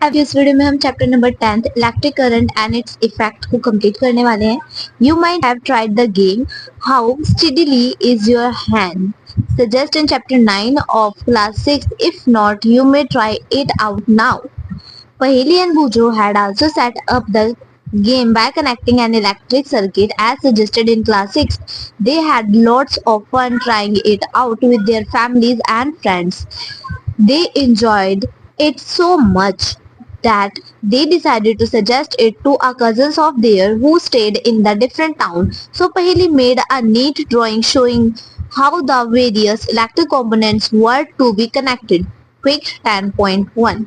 अब इस वीडियो में हम chapter number 10 electric current and its effect को कंप्लीट करने वाले हैं. You might have tried the game how steadily is your hand suggest in chapter 9 of class 6. If not, you may try it out now. Paheli and Bujo had also set up the game by connecting an electric circuit as suggested in class 6. They had lots of fun trying it out with their families and friends. They enjoyed it so much that they decided to suggest it to a cousins of theirs who stayed in the different town. So Paheli made a neat drawing showing how the various electric components were to be connected. Quick 10.1.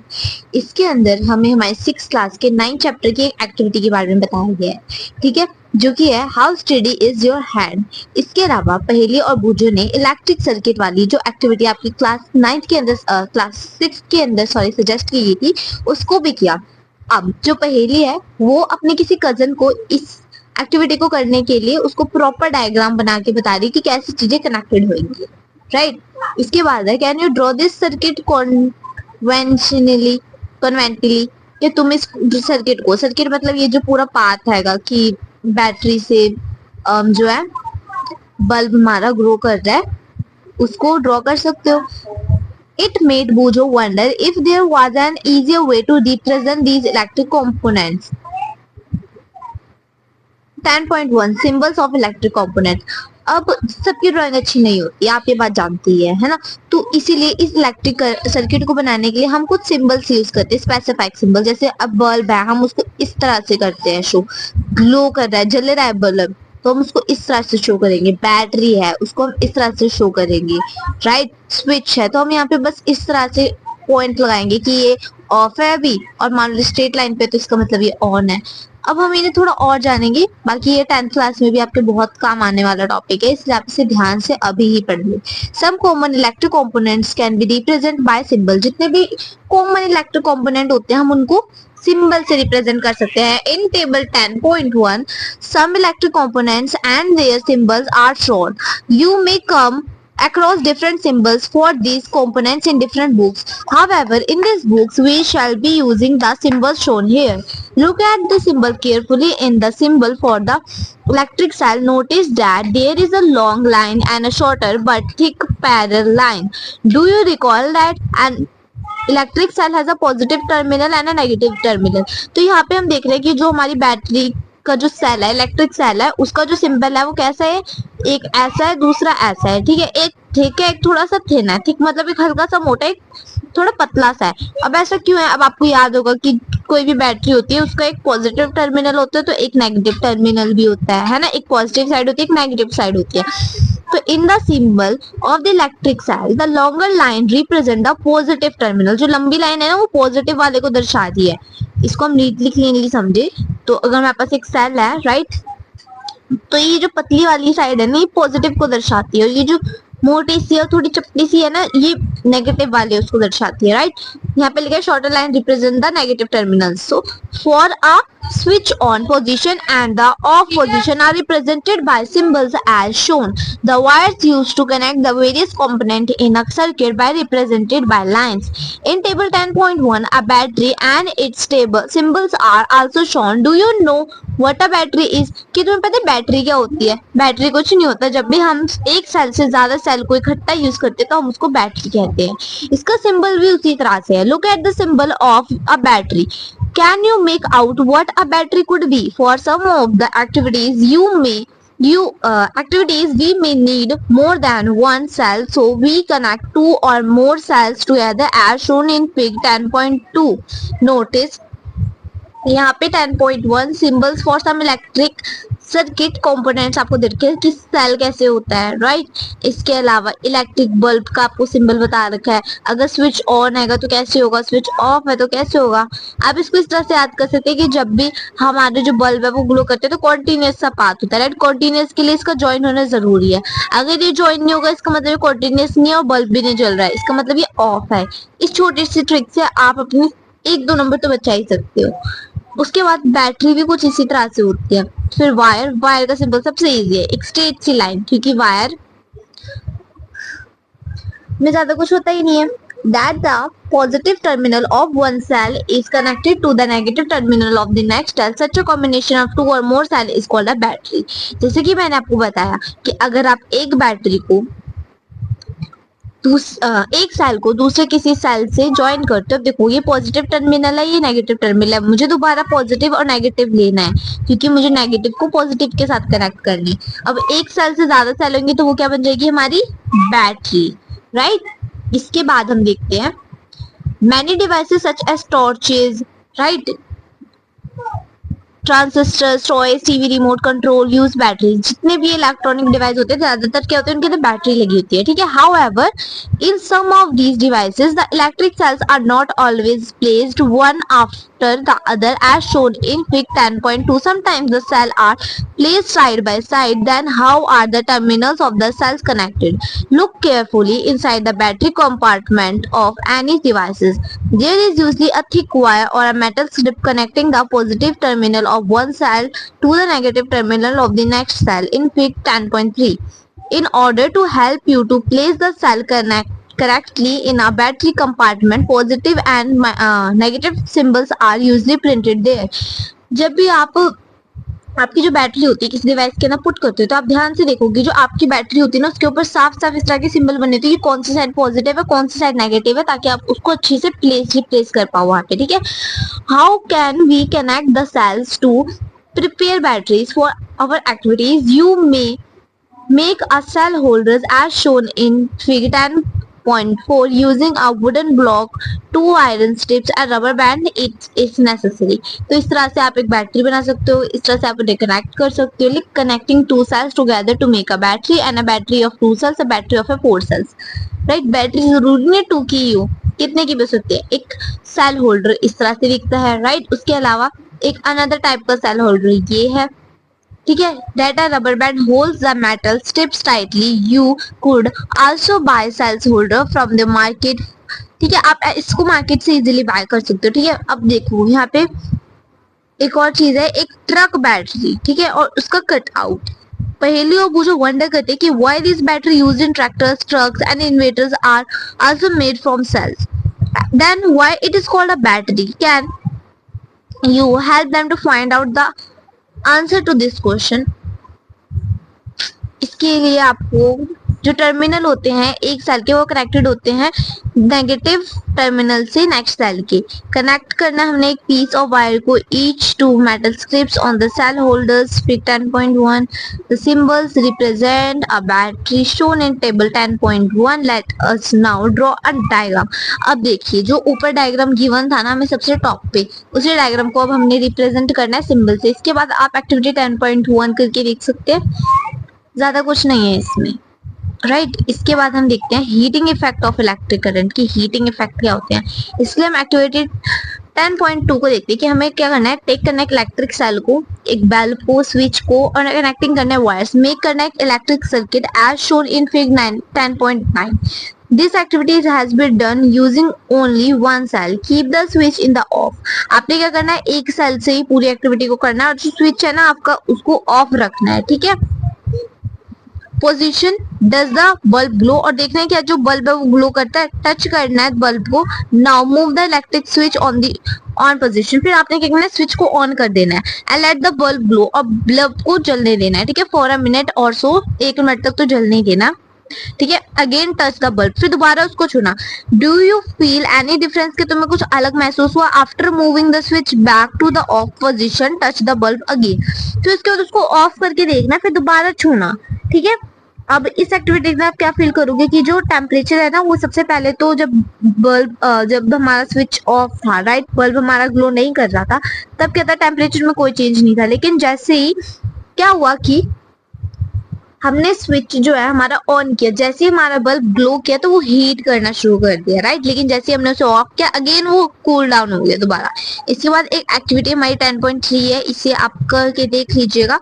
इसके अंदर हमें हमारे 6 class के 9 chapter की एक activity के बारे में बताया गया है, ठीक है, जो कि है how steady is your hand. इसके अलावा पहेली और बूझो ने इलेक्ट्रिक सर्किट वाली जो एक्टिविटी आपकी क्लास 9 के अंदर क्लास 6 के अंदर सजेस्ट की गई थी उसको भी किया. अब जो पहेली है वो अपने किसी कजन को इस एक्टिविटी को करने के लिए उसको प्रॉपर डायग्राम बना के बता रही कि कैसी चीजें कनेक्टेड होंगी, राइट. इसके बाद है can you draw this circuit conventionally कि तुम इस सर्किट को, सर्किट मतलब ये जो पूरा पाथ हैगा कि बैटरी से जो है बल्ब हमारा ग्रो कर रहा है उसको ड्रॉ कर सकते हो. It made Bujo wonder if there was an easier way to represent these electric components. 10.1 Symbols of electric components. अब सबकी ड्राइंग अच्छी नहीं होती, आप ये बात जानती है ना. तो इसीलिए इस इलेक्ट्रिक सर्किट को बनाने के लिए हम कुछ सिंबल्स यूज करते हैं, स्पेसिफाइड सिंबल. जैसे अब बल्ब है, हम उसको इस तरह से करते हैं शो, ग्लो कर रहा है, जल रहा है बल्ब, तो हम उसको इस तरह से शो करेंगे. बैटरी है, उसको हम इस तरह से शो करेंगे, राइट. स्विच है तो हम यहाँ पे बस इस तरह से पॉइंट लगाएंगे कि ये ऑफ है अभी, और मान लो स्ट्रेट लाइन पे तो इसका मतलब ये ऑन है. अब हम इन्हें थोड़ा और जानेंगे, बाकी ये 10th क्लास में भी आपके बहुत काम आने वाला टॉपिक है, इसलिए आप इसे ध्यान से अभी ही पढ़ लो. Some common electric components can be represent by symbol. जितने भी कॉमन इलेक्ट्रिक कंपोनेंट होते हैं हम उनको सिंबल से रिप्रेजेंट कर सकते हैं. In table 10.1 some electric components and their symbols are shown. You may come across different symbols for these components in different books. However, in these books we shall be using the symbols shown here. Look at the symbol carefully. In the symbol for the electric cell, notice that there is a long line and a shorter but thick parallel line. Do you recall that an electric cell has a positive terminal and a negative terminal. तो यहाँ पे हम देख रहे हैं कि जो हमारी बैटरी का जो सेल है, इलेक्ट्रिक सेल है, उसका जो सिंबल है वो कैसा है, एक ऐसा है, दूसरा ऐसा है, ठीक है. एक थिक है, एक थोड़ा सा थिन है. थिक मतलब एक हल्का सा मोटा, एक थोड़ा पतला सा है. अब ऐसा क्यों है, अब आपको याद होगा कि कोई भी बैटरी होती है उसका एक पॉजिटिव टर्मिनल होता है तो एक नेगेटिव टर्मिनल भी होता है ना. एक पॉजिटिव साइड होती है, एक नेगेटिव साइड होती है. तो in the symbol of the electric cell the longer line represent the positive terminal. जो लंबी लाइन है ना वो पॉजिटिव वाले को दर्शाती है. इसको हम नीटली क्लीनली समझे तो अगर हमारे पास एक सेल है, राइट, तो ये जो पतली वाली साइड है ना ये पॉजिटिव को दर्शाती है, और ये जो मोटी सी और थोड़ी चपटी सी है ना ये नेगेटिव वाले उसको दर्शाती है, राइट. यहाँ पे लिखा है shorter line represent the negative terminal. So for a switch on position and the off position are represented by symbols as shown. The wires used to connect the various components in a circuit by represented by lines. In table 10.1 a battery and its table symbols are also shown. Do you know what a battery is? कि तुम्हें पता है battery क्या होती है? Battery कुछ नहीं होता. जब भी हम एक सेल से ज्यादा सेल को इकट्ठा यूज करते हैं तो हम उसको बैटरी कहते हैं. इसका सिंबल भी उसी तरह से है. Look at the symbol of a battery. Can you make out what a battery could be? For some of the activities we may need more than one cell, so we connect 2 or more cells together as shown in fig 10.2. Notice यहाँ पे 10.1 symbols for some electric circuit components आपको देखे कि cell कैसे होता है, right. इसके अलावा इलेक्ट्रिक बल्ब का आपको सिंबल बता रखा है. अगर स्विच ऑन है तो कैसे होगा, स्विच ऑफ है तो कैसे होगा. आप इसको इस तरह से याद कर सकते हैं कि जब भी हमारे जो बल्ब है वो ग्लो करते हैं तो कॉन्टिन्यूस सा पाथ होता है, राइट. कॉन्टिन्यूस के लिए इसका ज्वाइन होना जरूरी है. अगर ये ज्वाइन नहीं होगा इसका मतलब कॉन्टिन्यूस नहीं है और बल्ब भी नहीं जल रहा है, इसका मतलब ये ऑफ है. इस छोटी सी ट्रिक से आप अपनी 1-2 नंबर तो बचा ही सकते हो. उसके बाद बैटरी भी कुछ इसी तरह से होती है. फिर वायर का सिंबल सबसे इजी है, एक स्ट्रेट सी लाइन, क्योंकि वायर में ज्यादा कुछ होता ही नहीं है. that the positive terminal of one cell is connected to the negative terminal of the next cell. Such a combination of two or more cell is called a battery. जैसे कि मैंने आपको बताया कि अगर आप एक बैटरी को एक सेल को दूसरे किसी सेल से ज्वाइन करते हो, देखो ये पॉजिटिव टर्मिनल है, ये नेगेटिव टर्मिनल है, मुझे दोबारा पॉजिटिव और नेगेटिव लेना है क्योंकि मुझे नेगेटिव को पॉजिटिव के साथ कनेक्ट करनी है। अब एक सेल से ज्यादा सेल होंगे तो वो क्या बन जाएगी, हमारी बैटरी, राइट। इसके बाद हम देखते हैं many devices such as torches, right, transistor, toys, TV remote control use battery. जितने भी इलेक्ट्रॉनिक डिवाइस होते हैं ज्यादातर क्या होते हैं, उनके अंदर बैटरी लगी होती है, ठीक है। However in some of these devices the electric cells are not always placed one after the other as shown in figure 10.2. Sometimes the cell are placed side by side. Then how are the terminals of the cells connected? Look carefully inside the battery compartment of any devices. There is usually a thick wire or a metal strip connecting the positive terminal of one cell to the negative terminal of the next cell in fig 10.3. In order to help you to place the cell correctly in a battery compartment, positive and negative symbols are usually printed there. जब भी आपकी जो battery होती है किसी device के अंदर put करते हो तो आप ध्यान से देखोगे जो आपकी बैटरी होती है ना उसके ऊपर साफ साफ इस तरह के सिंबल बने होते हैं कि कौन सी साइड पॉजिटिव है कौन सी साइड नेगेटिव है, ताकि आप उसको अच्छे से रिप्लेस कर पाओ वहां पे, ठीक है। How can we connect the cells to prepare batteries for our activities? You may make a cell holders as shown in figure 10.4 using a wooden block, two iron strips and rubber band it is necessary. तो इस तरह से आप एक battery बना सकते हो, इस तरह से आप उन्हें कनेक्ट कर सकते हो। like connecting two cells together to make a battery and a battery of two cells, a battery of a four cells, right। Battery जरूरी नहीं 2 की हो, कितने की भी सकती है। एक सेल होल्डर इस तरह से दिखता है, राइट। उसके अलावा एक अनदर टाइप का सेल होल्डर ये है, ठीक है। That a rubber band holds the metal strips tightly. You could also buy cells holder from the market, ठीक है। आप इसको मार्केट से इजीली बाय कर सकते हो, ठीक है। अब देखो यहाँ पे एक और चीज है, एक ट्रक बैटरी, ठीक है, और उसका कट आउट। पहले वो जो वंडर करते हैं कि why this battery used in tractors, trucks and inverters are also made from cells, then why it is called a battery? Can you help them to find out the answer to this question? इसके लिए आपको जो terminal होते हैं एक cell के वो कनेक्टेड होते हैं नेगेटिव टर्मिनल से नेक्स्ट सेल के। कनेक्ट करना हमने एक पीस ऑफ वायर को each two metal strips on the cell holders. Fig 10.1 the symbols represent a battery shown in table 10.1। Let us now draw a diagram. अब देखिए जो ऊपर डायग्राम गिवन था ना हमें सबसे टॉप पे, उसी डायग्राम को अब हमने रिप्रेजेंट करना है सिंबल से। इसके बाद आप एक्टिविटी 10.1 करके देख सकते हैं, ज्यादा कुछ नहीं है इसमें, राइट। इसके बाद हम देखते हैं heating effect of electric current की हीटिंग इफेक्ट क्या होते हैं। इसलिए हम एक्टिविटी 10.2 को देखते हैं कि हमें क्या करना है। टेक करना है इलेक्ट्रिक सेल को, एक बल्ब को, स्विच को और कनेक्टिंग करना है वायर्स। मेक करना है electric circuit as shown in fig 10.9। This activity has been done using only one cell. Keep the switch in the off. आपने क्या करना है, एक सेल से ही पूरी एक्टिविटी को करना है और जो स्विच है ना आपका उसको ऑफ रखना है, ठीक है। Position does the bulb glow, और देखना है क्या जो बल्ब है वो ग्लो करता है, टच करना है बल्ब को। Now move the electric switch on the on position, फिर आपने क्या करना है स्विच को ऑन कर देना है। And let the bulb glow, और बल्ब को जलने देना है, ठीक है, फॉर अ मिनट और सो, 1 मिनट तक तो जलने देना, ठीक है। अगेन टच द बल्ब, फिर दोबारा उसको छूना। Do you feel any difference कि तुम्हें कुछ अलग महसूस हुआ? After moving the switch back to the off position touch the bulb again, तो इसके बाद उसको ऑफ करके देखना, फिर दोबारा छूना, ठीक है। अब इस एक्टिविटी में आप क्या फील करोगे कि जो टेम्परेचर है ना वो सबसे पहले तो जब हमारा स्विच ऑफ था, राइट, बल्ब हमारा ग्लो नहीं कर रहा था, तब क्या था टेम्परेचर में कोई चेंज नहीं था। लेकिन जैसे ही क्या हुआ कि हमने स्विच जो है हमारा ऑन किया, जैसे ही हमारा बल्ब ग्लो किया तो वो हीट करना शुरू कर दिया, राइट। लेकिन जैसे ही हमने उसे ऑफ किया अगेन वो कूल डाउन हो गया दोबारा। इसके बाद एक एक्टिविटी हमारी 10.3 है, इसे आप करके देख लीजिएगा।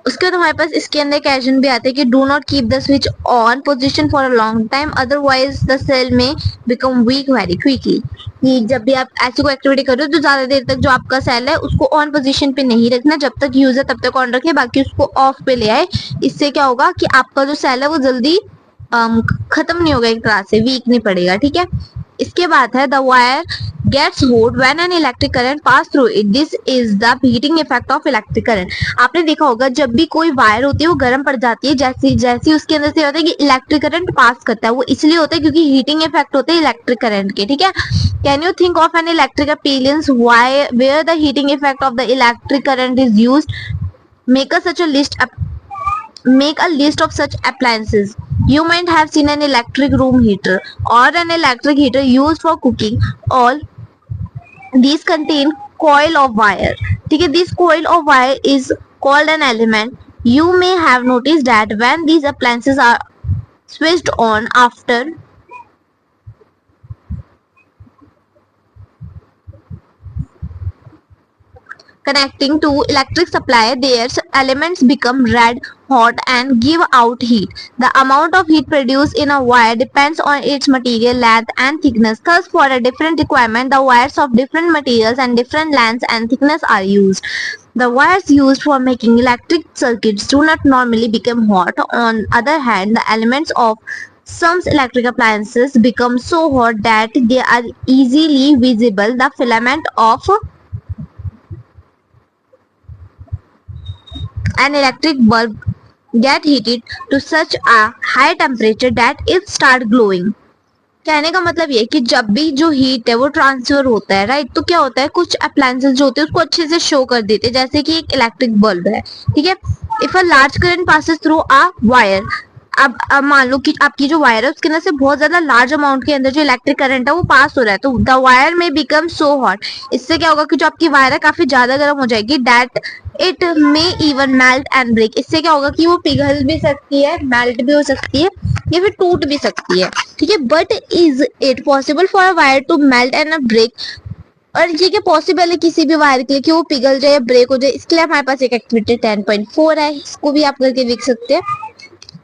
उसके बाद हमारे पास इसके अंदर कैशन भी आते हैं कि do not keep the switch on position for a long time otherwise the cell may become weak very quickly. कि जब भी आप ऐसी कोई एक्टिविटी कर रहे हो तो ज्यादा देर तक जो आपका सेल है उसको ऑन पोजीशन पे नहीं रखना, जब तक यूज है तब तक ऑन रखे, बाकी उसको ऑफ पे ले आए। इससे क्या होगा कि आपका जो सेल है वो जल्दी खत्म नहीं होगा, एक तरह से वीक नहीं पड़ेगा, ठीक है। इसके बाद है the wire gets hot when an electric current pass through it, this is the heating effect of electric current. आपने देखा होगा जब भी कोई वायर होती है वो गर्म पड़ जाती है, जैसे जैसे उसके अंदर से होता है कि इलेक्ट्रिक करंट पास करता है, वो इसलिए होता है क्योंकि हीटिंग इफेक्ट होते हैं इलेक्ट्रिक करंट के, ठीक है। Can you think of an electric appliances why where the heating effect of the electric current is used? Make a such a list Make a list of such appliances. You might have seen an electric room heater or an electric heater used for cooking. All these contain coil of wire. ठीक है, this coil of wire is called an element. You may have noticed that when these appliances are switched on after connecting to electric supply, their elements become red hot and give out heat. The amount of heat produced in a wire depends on its material length and thickness. Thus, for a different requirement, the wires of different materials and different lengths and thickness are used. The wires used for making electric circuits do not normally become hot. On the other hand, the elements of some electric appliances become so hot that they are easily visible. The filament of an electric bulb get heated to such a high temperature that it start glowing. कहने का मतलब ये कि जब भी जो heat है वो ट्रांसफर होता है, राइट, तो क्या होता है कुछ अप्लायंसेस जो होते हैं उसको अच्छे से शो कर देते हैं, जैसे कि एक इलेक्ट्रिक बल्ब है, ठीक है। If a large current passes through a wire, अब मान लो कि आपकी जो वायर है उसके अंदर से बहुत ज्यादा लार्ज अमाउंट के अंदर जो इलेक्ट्रिक करंट है वो पास हो रहा है, तो द वायर में बिकम सो हॉट, इससे क्या होगा कि जो आपकी वायर है काफी ज्यादा गर्म हो जाएगी, that it may even melt and break, इससे क्या होगा कि वो पिघल भी सकती है, मेल्ट भी हो सकती है या फिर टूट भी सकती है, ठीक है। But is it possible for a wire to melt and break? और ये क्या पॉसिबल है किसी भी वायर के लिए कि वो पिघल जाए या ब्रेक हो जाए? इसके लिए हमारे पास एक एक्टिविटी 10.4 है, इसको भी आप करके देख सकते हैं।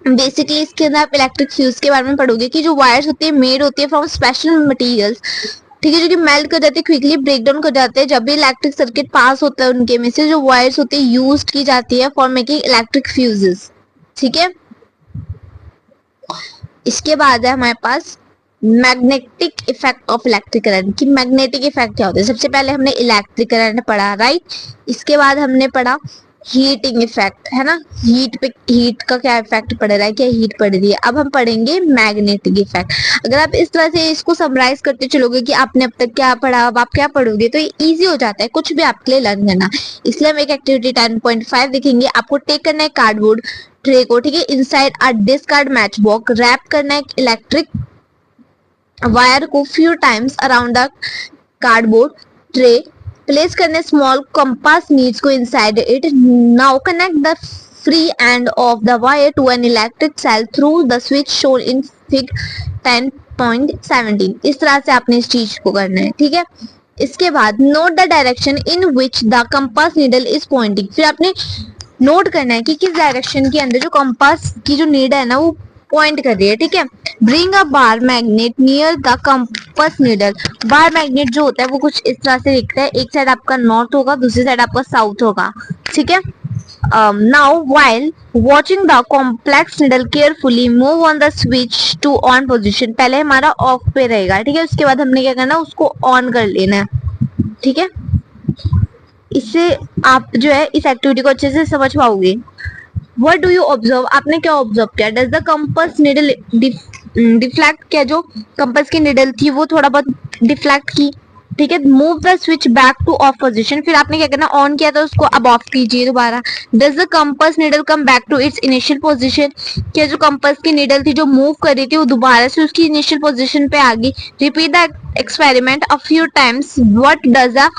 बेसिकली इसके अंदर आप इलेक्ट्रिक फ्यूज के बारे में पढ़ोगे कि जो वायर्स होती है मेड होती है फ्रॉम स्पेशल मटेरियल्स, ठीक है, जो कि मेल्ट कर जाते हैं, क्विकली ब्रेक डाउन कर जाते हैं जब भी इलेक्ट्रिक सर्किट पास होता है, उनके में से जो वायर्स होती है यूज की जाती है फॉर मेकिंग इलेक्ट्रिक फ्यूजेस, ठीक है। इसके बाद है हमारे पास magnetic effect of electric current, कि मैग्नेटिक इफेक्ट क्या होता है। सबसे पहले हमने इलेक्ट्रिक करंट पढ़ा, राइट, इसके बाद हमने पढ़ा हीटिंग इफेक्ट, है ना, हीट का क्या इफेक्ट पड़ रहा है, क्या हीट पड़ रही है। अब हम पढ़ेंगे मैग्नेटिक इफेक्ट। अगर आप इस तरह से इसको समराइज करते चलोगे कि आपने अब तक क्या पढ़ा, अब आप क्या पढ़ोगे, तो ये इजी हो जाता है कुछ भी आपके लिए लर्न करना। इसलिए हम एक एक्टिविटी 10.5 देखेंगे। आपको टेक करना है कार्डबोर्ड ट्रे को, ठीक है, inside a discard match box wrap करना है इलेक्ट्रिक वायर को few times around the cardboard tray, place करने स्मॉल कंपास नीड्स को inside it. Now connect the free end of the wire to an electric cell through the switch shown in fig 10.17। इस तरह से आपने इस चीज को करना है, ठीक है। इसके बाद note the direction in which the compass needle is pointing, फिर आपने नोट करना है कि किस डायरेक्शन के अंदर जो कंपास की जो नीडल है ना वो पॉइंट कर रही है, ठीक है। Bring a bar magnet near the compass needle, bar magnet जो होता है वो कुछ इस तरह से दिखता है, एक साइड आपका नॉर्थ होगा, दूसरी साइड आपका साउथ होगा, ठीक है। Now while watching the complex needle carefully move on the switch to on position, पहले हमारा ऑफ पे रहेगा, ठीक है, उसके बाद हमने क्या करना है उसको ऑन कर लेना है, ठीक है। इससे आप जो है इस एक्टिविटी को अच्छे से समझ पाओगे। What do you observe? आपने क्या ऑब्जर्व किया? Does the compass needle deflect, क्या जो कंपास की निडल थी वो थोड़ा बहुत डिफ्लेक्ट की, ठीक है। Move the switch back two of position, फिर आपने क्या करना, ऑन किया तो उसको अब ऑफ कीजिए दोबारा। Does the compass needle come back to its initial position, क्या जो कंपास की निडल थी जो मूव कर रही थी वो दोबारा से उसकी इनिशियल पोजीशन पे आ गई। Repeat the experiment a few times. What does the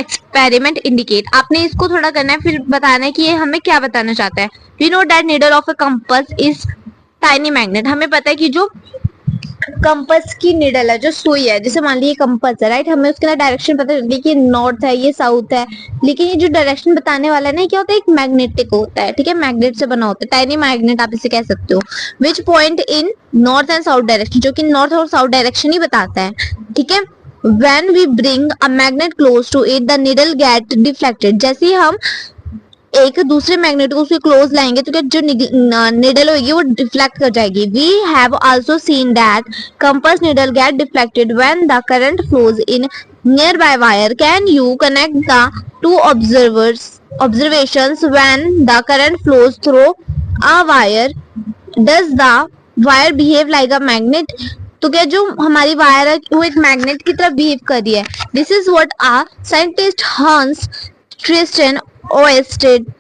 experiment indicate, आपने इसको थोड़ा करना है फिर बताना है कि ये हमें क्या बताना चाहता है। We know that needle of a compass is tiny magnet, हमें पता है कि जो कंपास की निडल है, जो सुई है, जैसे मान लीजिए कंपास है, राइट, हमें उसके डायरेक्शन पता चलती है कि नॉर्थ है, ये साउथ है, लेकिन ये जो डायरेक्शन बताने वाला है ना क्या होता है, एक मैग्नेटिक होता है, ठीक है, मैग्नेट से बना होता है, टाइनी मैग्नेट आप इसे कह सकते हो। Which point in north and south direction, जो कि नॉर्थ और साउथ डायरेक्शन ही बताता है, ठीक है। When we bring a magnet close to it, the needle get deflected, जैसे ही हम एक दूसरे मैग्नेट को उसके क्लोज लाएंगे तो क्या जो निडल होगी वो डिफ्लेक्ट कर जाएगी. We have also seen that compass needle get deflected when the current flows in near by wire. Can you connect the two observations when the current flows through a wire? Does the wire behave like a magnet? तो क्या जो हमारी wire है वो एक magnet की तरह behave कर रही है. This is what a scientist Hans Christian Oersted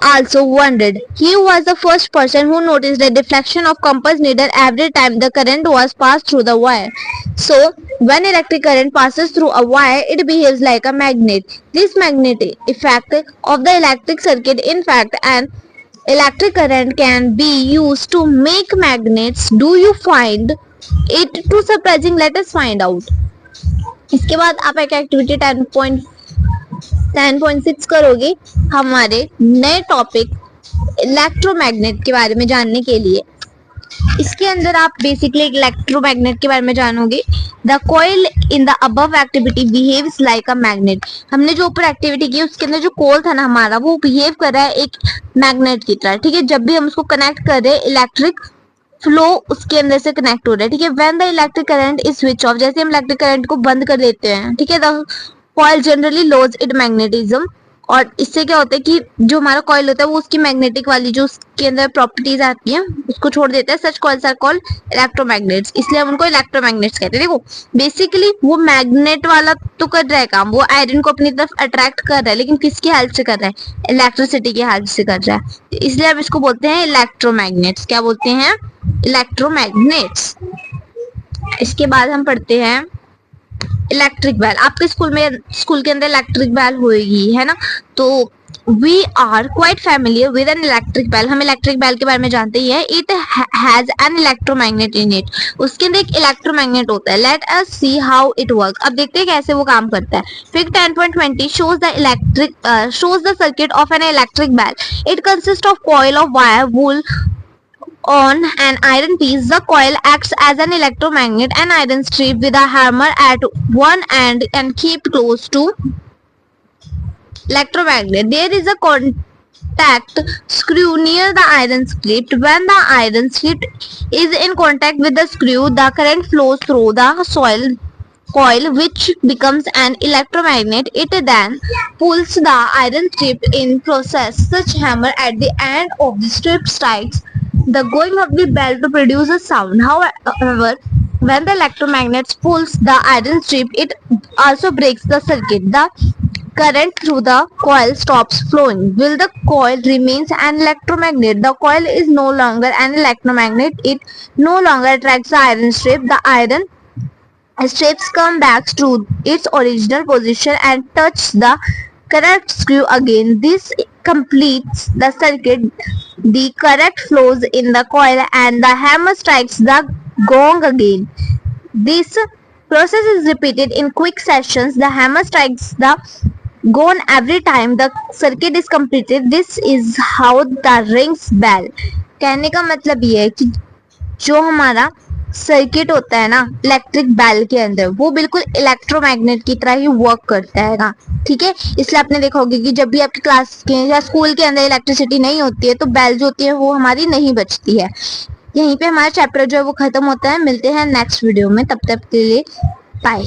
also wondered. He was the first person who noticed the deflection of compass needle every time the current was passed through the wire. So, when electric current passes through a wire, it behaves like a magnet. This magnetic effect of the electric circuit, in fact, an electric current can be used to make magnets. Do you find it too surprising? Let us find out. इसके बाद आप एक activity 10.6 करोगे हमारे नए topic electromagnet के बारे में जानने के लिए. इसके अंदर आप बेसिकली इलेक्ट्रोमैग्नेट के बारे में जानोगे. The coil in the above activity behaves like a magnet. हमने जो ऊपर एक्टिविटी की उसके अंदर जो कॉइल था ना हमारा वो बिहेव कर रहा है एक मैग्नेट की तरह. ठीक है, जब भी हम उसको कनेक्ट कर रहे हैं इलेक्ट्रिक फ्लो उसके अंदर से कनेक्ट हो रहा है. ठीक है, when the electric current is switch off, जैसे हम इलेक्ट्रिक करंट को बंद कर देते हैं. ठीक है, the coil generally loss it magnetism. और इससे क्या होता है कि जो हमारा कॉइल होता है वो उसकी मैग्नेटिक वाली जो उसके अंदर प्रॉपर्टीज आती हैं उसको छोड़ देता है. सच कॉइल्स आर कॉल्ड इलेक्ट्रोमैग्नेट्स, इसलिए हम उनको इलेक्ट्रोमैग्नेट्स कहते हैं. देखो बेसिकली वो मैग्नेट वाला तो कर रहा है काम, वो आयरन को अपनी तरफ अट्रैक्ट कर रहा है, लेकिन किसकी हेल्प से कर रहा है? इलेक्ट्रिसिटी की हेल्प से कर रहा है. इसलिए हम इसको बोलते हैं इलेक्ट्रोमैग्नेट्स. क्या बोलते हैं? इलेक्ट्रोमैग्नेट्स. इसके बाद हम पढ़ते हैं इलेक्ट्रिक बेल. आपके स्कूल के अंदर इलेक्ट्रिक बेल होगी, है ना? तो we are quite familiar with an electric bell. हम इलेक्ट्रिक बेल के बारे में जानते ही है. It has an electromagnet in it. उसके अंदर एक इलेक्ट्रोमैग्नेट होता है. Let us see how it work. अब देखते हैं कैसे वो काम करता है. Figure 10.20 shows the circuit of an electric bell. It consists of coil of wire wool on an iron piece. The coil acts as an electromagnet. An iron strip with a hammer at one end and kept close to electromagnet. There is a contact screw near the iron strip. When the iron strip is in contact with the screw, the current flows through the coil, which becomes an electromagnet. It then pulls the iron strip in process. Such hammer at the end of the strip strikes the going of the bell to produce a sound. However, when the electromagnet pulls the iron strip, it also breaks the circuit. The current through the coil stops flowing. Will the coil remains an electromagnet? The coil is no longer an electromagnet. It no longer attracts the iron strip. The iron strips come back to its original position and touch the correct screw again. This completes the circuit. The current flows in the coil and the hammer strikes the gong again. This process is repeated in quick sessions. The hammer strikes the gong every time the circuit is completed. This is how the rings bell. कहने का मतलब ये है कि जो हमारा circuit होता है ना इलेक्ट्रिक बेल के अंदर वो बिल्कुल इलेक्ट्रोमैग्नेट की तरह ही वर्क करता है ना. ठीक है, इसलिए आपने देखा होगा कि जब भी आपकी क्लास के या स्कूल के अंदर इलेक्ट्रिसिटी नहीं होती है तो बेल जो होती है वो हमारी नहीं बजती है. यहीं पे हमारा चैप्टर जो है वो खत्म होता है. मिलते हैं नेक्स्ट वीडियो में, तब तक के लिए बाय.